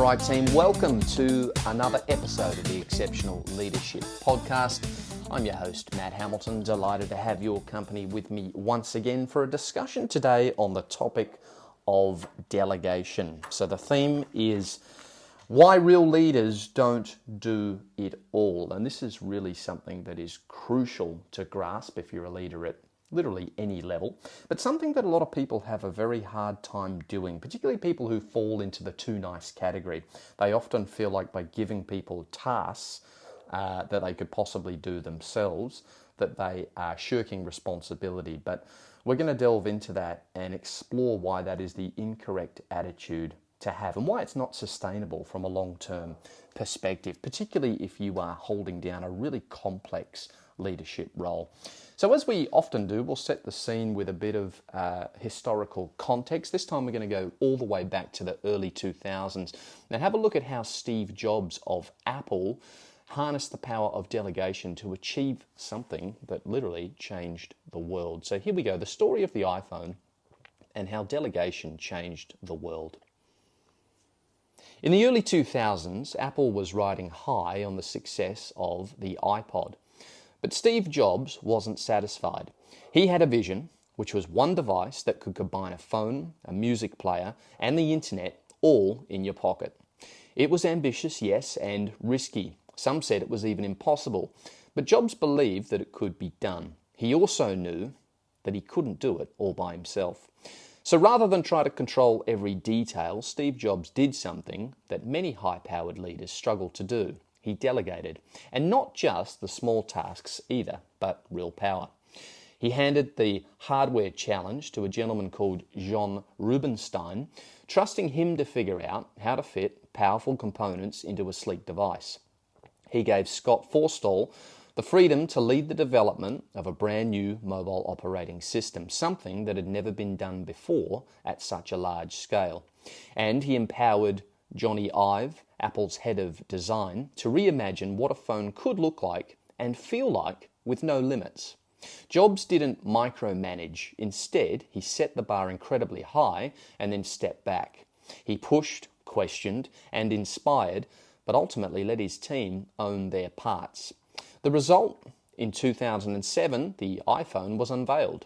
right, team, welcome to another episode of the Exceptional Leadership Podcast. I'm your host, Matt Hamilton, delighted to have your company with me once again for a discussion today on the topic of delegation. So the theme is why real leaders don't do it all. And this is really something that is crucial to grasp if you're a leader at literally any level, but something that a lot of people have a very hard time doing, particularly people who fall into the too nice category. They often feel like by giving people tasks that they could possibly do themselves, that they are shirking responsibility. But we're going to delve into that and explore why that is the incorrect attitude to have and why it's not sustainable from a long-term perspective, particularly if you are holding down a really complex leadership role. So as we often do, we'll set the scene with a bit of historical context. This time we're going to go all the way back to the early 2000s and have a look at how Steve Jobs of Apple harnessed the power of delegation to achieve something that literally changed the world. So here we go, the story of the iPhone and how delegation changed the world. In the early 2000s, Apple was riding high on the success of the iPod. But Steve Jobs wasn't satisfied. He had a vision, which was one device that could combine a phone, a music player, and the internet all in your pocket. It was ambitious, yes, and risky. Some said it was even impossible. But Jobs believed that it could be done. He also knew that he couldn't do it all by himself. So rather than try to control every detail, Steve Jobs did something that many high-powered leaders struggle to do. He delegated, and not just the small tasks either, but real power. He handed the hardware challenge to a gentleman called John Rubinstein, trusting him to figure out how to fit powerful components into a sleek device. He gave Scott Forstall the freedom to lead the development of a brand new mobile operating system, something that had never been done before at such a large scale. And he empowered Johnny Ive, Apple's head of design, to reimagine what a phone could look like and feel like with no limits. Jobs didn't micromanage. Instead, he set the bar incredibly high and then stepped back. He pushed, questioned, and inspired, but ultimately let his team own their parts. The result, in 2007, the iPhone was unveiled.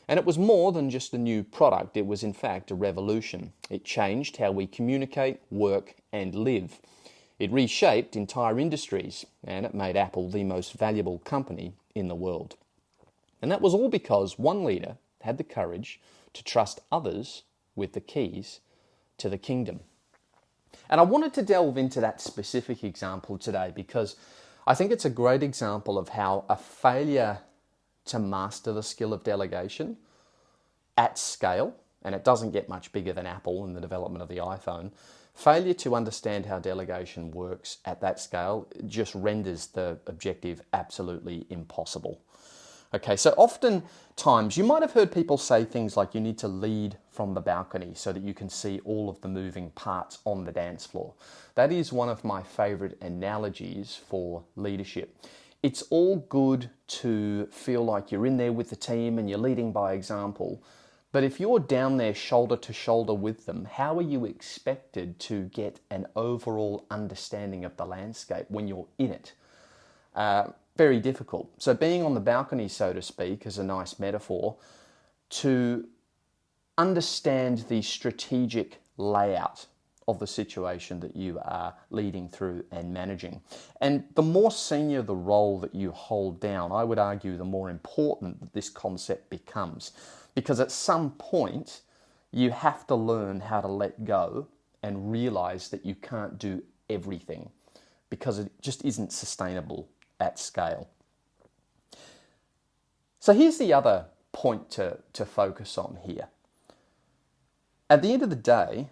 And it was more than just a new product, it was in fact a revolution. It changed how we communicate, work, and live. It reshaped entire industries, and it made Apple the most valuable company in the world. And that was all because one leader had the courage to trust others with the keys to the kingdom. And I wanted to delve into that specific example today because I think it's a great example of how a failure to master the skill of delegation at scale, and it doesn't get much bigger than Apple in the development of the iPhone, failure to understand how delegation works at that scale just renders the objective absolutely impossible. Okay, so oftentimes you might have heard people say things like you need to lead from the balcony so that you can see all of the moving parts on the dance floor. That is one of my favorite analogies for leadership. It's all good to feel like you're in there with the team and you're leading by example, but if you're down there shoulder to shoulder with them, how are you expected to get an overall understanding of the landscape when you're in it? Very difficult. So being on the balcony, so to speak, is a nice metaphor to understand the strategic layout of the situation that you are leading through and managing. And the more senior the role that you hold down, I would argue the more important that this concept becomes. Because at some point, you have to learn how to let go and realize that you can't do everything because it just isn't sustainable at scale. So here's the other point to focus on here. At the end of the day,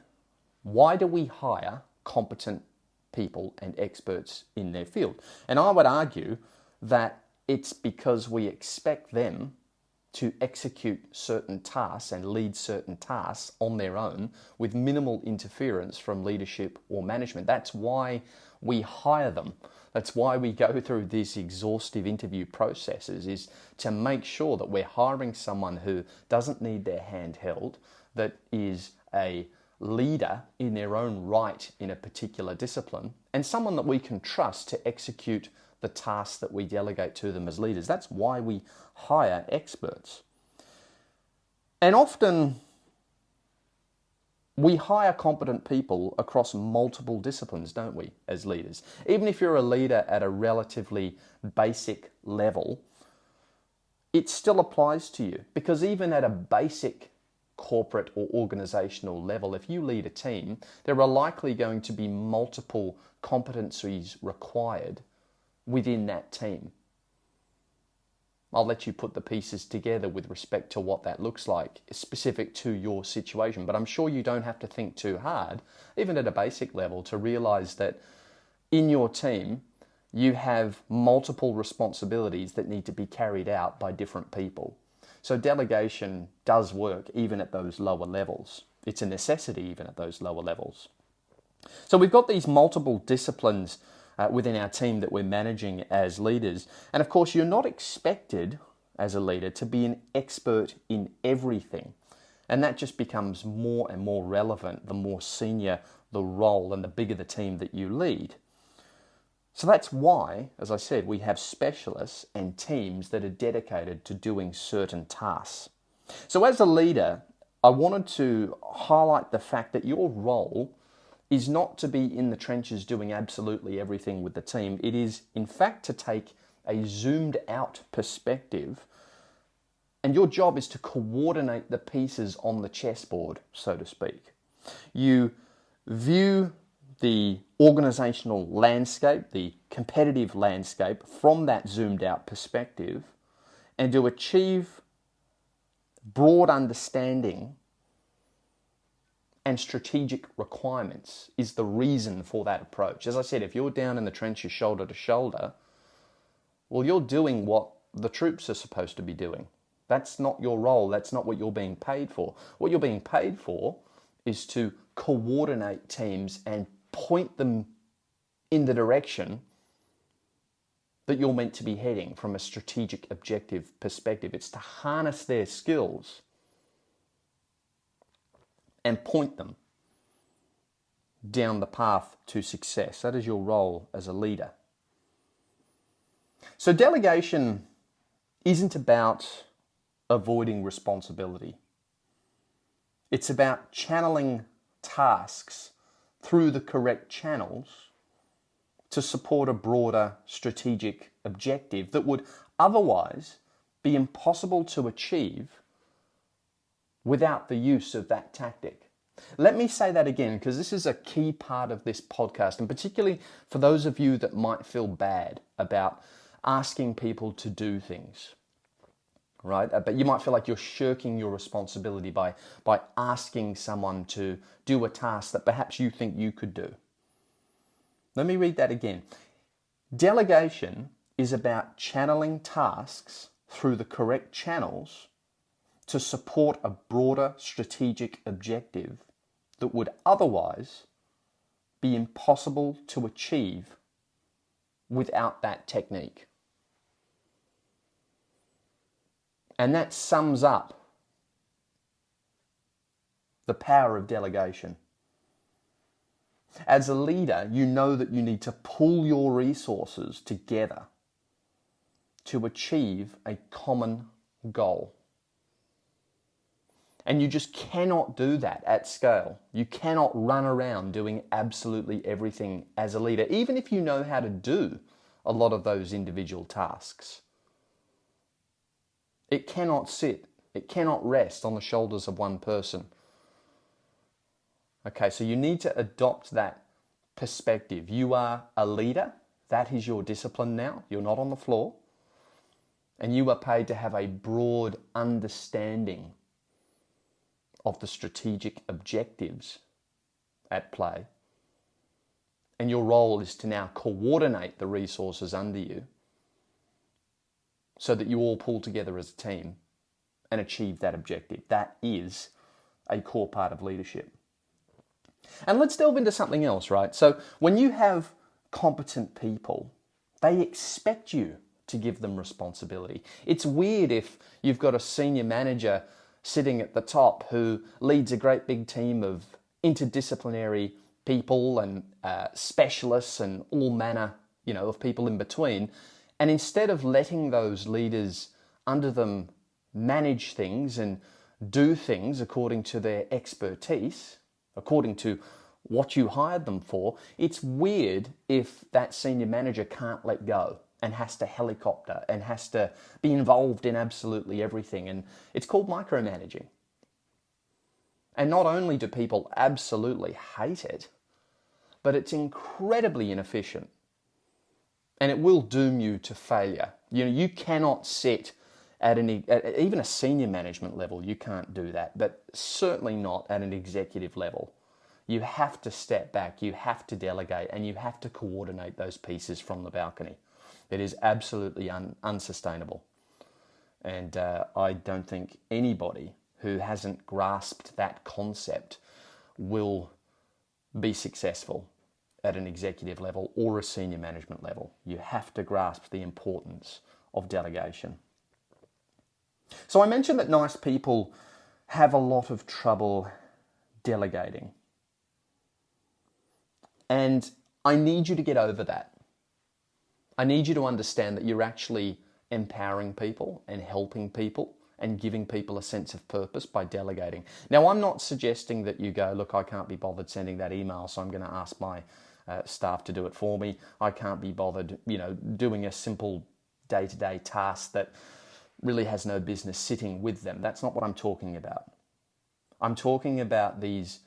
why do we hire competent people and experts in their field? And I would argue that it's because we expect them to execute certain tasks and lead certain tasks on their own with minimal interference from leadership or management. That's why we hire them. That's why we go through these exhaustive interview processes, is to make sure that we're hiring someone who doesn't need their hand held, that is a leader in their own right in a particular discipline, and someone that we can trust to execute the tasks that we delegate to them as leaders. That's why we hire experts. And often we hire competent people across multiple disciplines, don't we, as leaders? Even if you're a leader at a relatively basic level, it still applies to you, because even at a basic corporate or organizational level, if you lead a team, there are likely going to be multiple competencies required within that team. I'll let you put the pieces together with respect to what that looks like, specific to your situation. But I'm sure you don't have to think too hard, even at a basic level, to realize that in your team, you have multiple responsibilities that need to be carried out by different people. So delegation does work even at those lower levels. It's a necessity even at those lower levels. So we've got these multiple disciplines within our team that we're managing as leaders. And of course, you're not expected as a leader to be an expert in everything. And that just becomes more and more relevant the more senior the role and the bigger the team that you lead. So that's why, as I said, we have specialists and teams that are dedicated to doing certain tasks. So as a leader, I wanted to highlight the fact that your role is not to be in the trenches doing absolutely everything with the team. It is, in fact, to take a zoomed out perspective, and your job is to coordinate the pieces on the chessboard, so to speak. You view the organizational landscape, the competitive landscape, from that zoomed out perspective, and to achieve broad understanding and strategic requirements is the reason for that approach. As I said, if you're down in the trenches shoulder to shoulder, well, you're doing what the troops are supposed to be doing. That's not your role. That's not what you're being paid for. What you're being paid for is to coordinate teams and point them in the direction that you're meant to be heading from a strategic objective perspective. It's to harness their skills and point them down the path to success. That is your role as a leader. So delegation isn't about avoiding responsibility. It's about channeling tasks through the correct channels to support a broader strategic objective that would otherwise be impossible to achieve without the use of that tactic. Let me say that again, because this is a key part of this podcast, and particularly for those of you that might feel bad about asking people to do things, right? But you might feel like you're shirking your responsibility by asking someone to do a task that perhaps you think you could do. Let me read that again. Delegation is about channeling tasks through the correct channels to support a broader strategic objective that would otherwise be impossible to achieve without that technique. And that sums up the power of delegation. As a leader, you know that you need to pull your resources together to achieve a common goal. And you just cannot do that at scale. You cannot run around doing absolutely everything as a leader, even if you know how to do a lot of those individual tasks. It cannot rest on the shoulders of one person. Okay, so you need to adopt that perspective. You are a leader. That is your discipline now. You're not on the floor. And you are paid to have a broad understanding of the strategic objectives at play. And your role is to now coordinate the resources under you so that you all pull together as a team and achieve that objective. That is a core part of leadership. And let's delve into something else, right? So when you have competent people, they expect you to give them responsibility. It's weird if you've got a senior manager sitting at the top who leads a great big team of interdisciplinary people and specialists and all manner, of people in between. And instead of letting those leaders under them manage things and do things according to their expertise, according to what you hired them for, it's weird if that senior manager can't let go and has to helicopter and has to be involved in absolutely everything. And it's called micromanaging. And not only do people absolutely hate it, but it's incredibly inefficient. And it will doom you to failure. You cannot sit at even a senior management level, you can't do that, but certainly not at an executive level. You have to step back, you have to delegate, and you have to coordinate those pieces from the balcony. It is absolutely unsustainable. And I don't think anybody who hasn't grasped that concept will be successful at an executive level or a senior management level. You have to grasp the importance of delegation. So I mentioned that nice people have a lot of trouble delegating. And I need you to get over that. I need you to understand that you're actually empowering people and helping people and giving people a sense of purpose by delegating. Now, I'm not suggesting that you go, look, I can't be bothered sending that email, so I'm going to ask my staff to do it for me. I can't be bothered, doing a simple day-to-day task that really has no business sitting with them. That's not what I'm talking about. I'm talking about these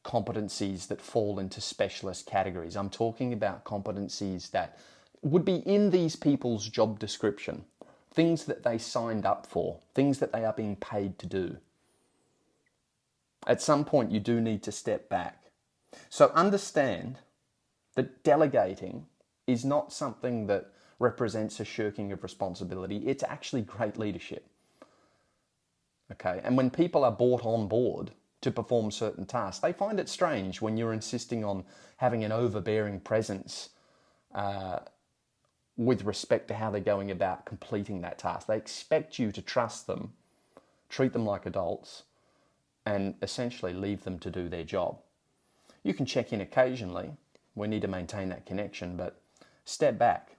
competencies that fall into specialist categories. I'm talking about competencies that would be in these people's job description, things that they signed up for, things that they are being paid to do. At some point, you do need to step back. So understand that delegating is not something that represents a shirking of responsibility. It's actually great leadership. Okay, and when people are brought on board to perform certain tasks, they find it strange when you're insisting on having an overbearing presence with respect to how they're going about completing that task. They expect you to trust them, treat them like adults, and essentially leave them to do their job. You can check in occasionally. We need to maintain that connection, but step back.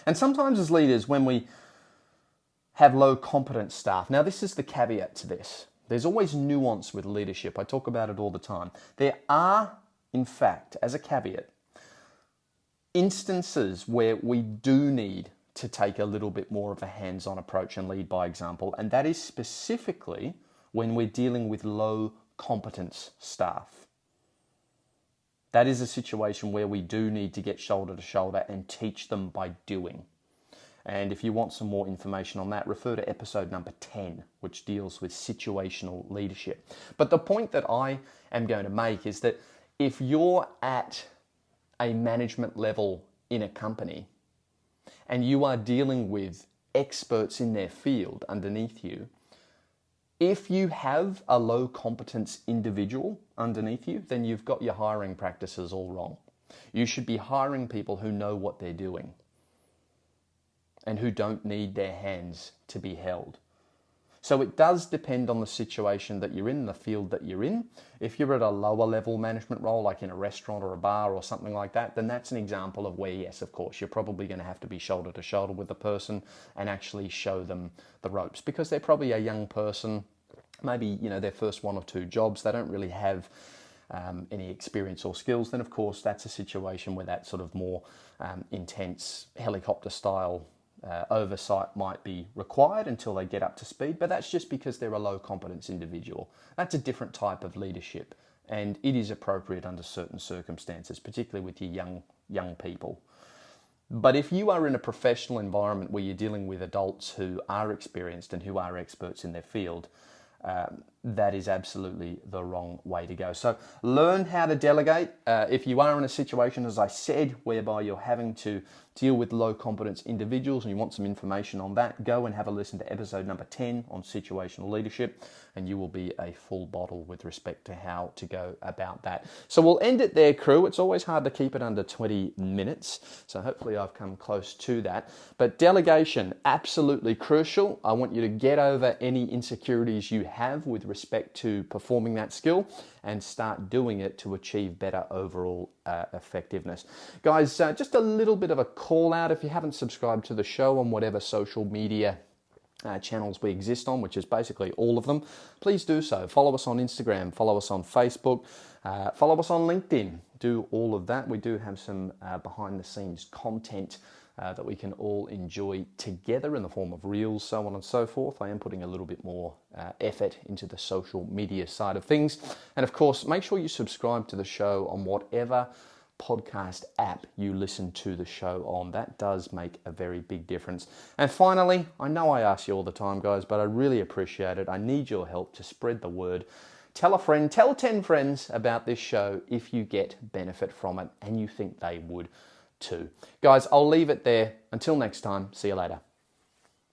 And sometimes as leaders, when we have low competence staff, now this is the caveat to this. There's always nuance with leadership. I talk about it all the time. There are, in fact, as a caveat, instances where we do need to take a little bit more of a hands-on approach and lead by example, and that is specifically when we're dealing with low competence staff. That is a situation where we do need to get shoulder to shoulder and teach them by doing. And if you want some more information on that, refer to episode number 10, which deals with situational leadership. But the point that I am going to make is that if you're at a management level in a company and you are dealing with experts in their field underneath you, if you have a low competence individual underneath you, then you've got your hiring practices all wrong. You should be hiring people who know what they're doing and who don't need their hands to be held. So it does depend on the situation that you're in, the field that you're in. If you're at a lower level management role, like in a restaurant or a bar or something like that, then that's an example of where, yes, of course, you're probably going to have to be shoulder to shoulder with the person and actually show them the ropes, because they're probably a young person, maybe, their first one or two jobs, they don't really have any experience or skills. Then of course that's a situation where that sort of more intense helicopter style oversight might be required until they get up to speed, but that's just because they're a low competence individual. That's a different type of leadership, and it is appropriate under certain circumstances, particularly with your young people. But if you are in a professional environment where you're dealing with adults who are experienced and who are experts in their field, that is absolutely the wrong way to go. So learn how to delegate. If you are in a situation, as I said, whereby you're having to deal with low competence individuals and you want some information on that, go and have a listen to episode number 10 on situational leadership, and you will be a full bottle with respect to how to go about that. So we'll end it there, crew. It's always hard to keep it under 20 minutes, so hopefully I've come close to that. But delegation, absolutely crucial. I want you to get over any insecurities you have with respect to performing that skill and start doing it to achieve better overall effectiveness. Guys, just a little bit of a call out. If you haven't subscribed to the show on whatever social media channels we exist on, which is basically all of them, please do so. Follow us on Instagram, follow us on Facebook, follow us on LinkedIn. Do all of that. We do have some behind the scenes content that we can all enjoy together in the form of reels, so on and so forth. I am putting a little bit more effort into the social media side of things. And of course, make sure you subscribe to the show on whatever podcast app you listen to the show on. That does make a very big difference. And finally, I know I ask you all the time, guys, but I really appreciate it. I need your help to spread the word. Tell a friend, tell 10 friends about this show if you get benefit from it and you think they would too. Guys, I'll leave it there. Until next time, see you later.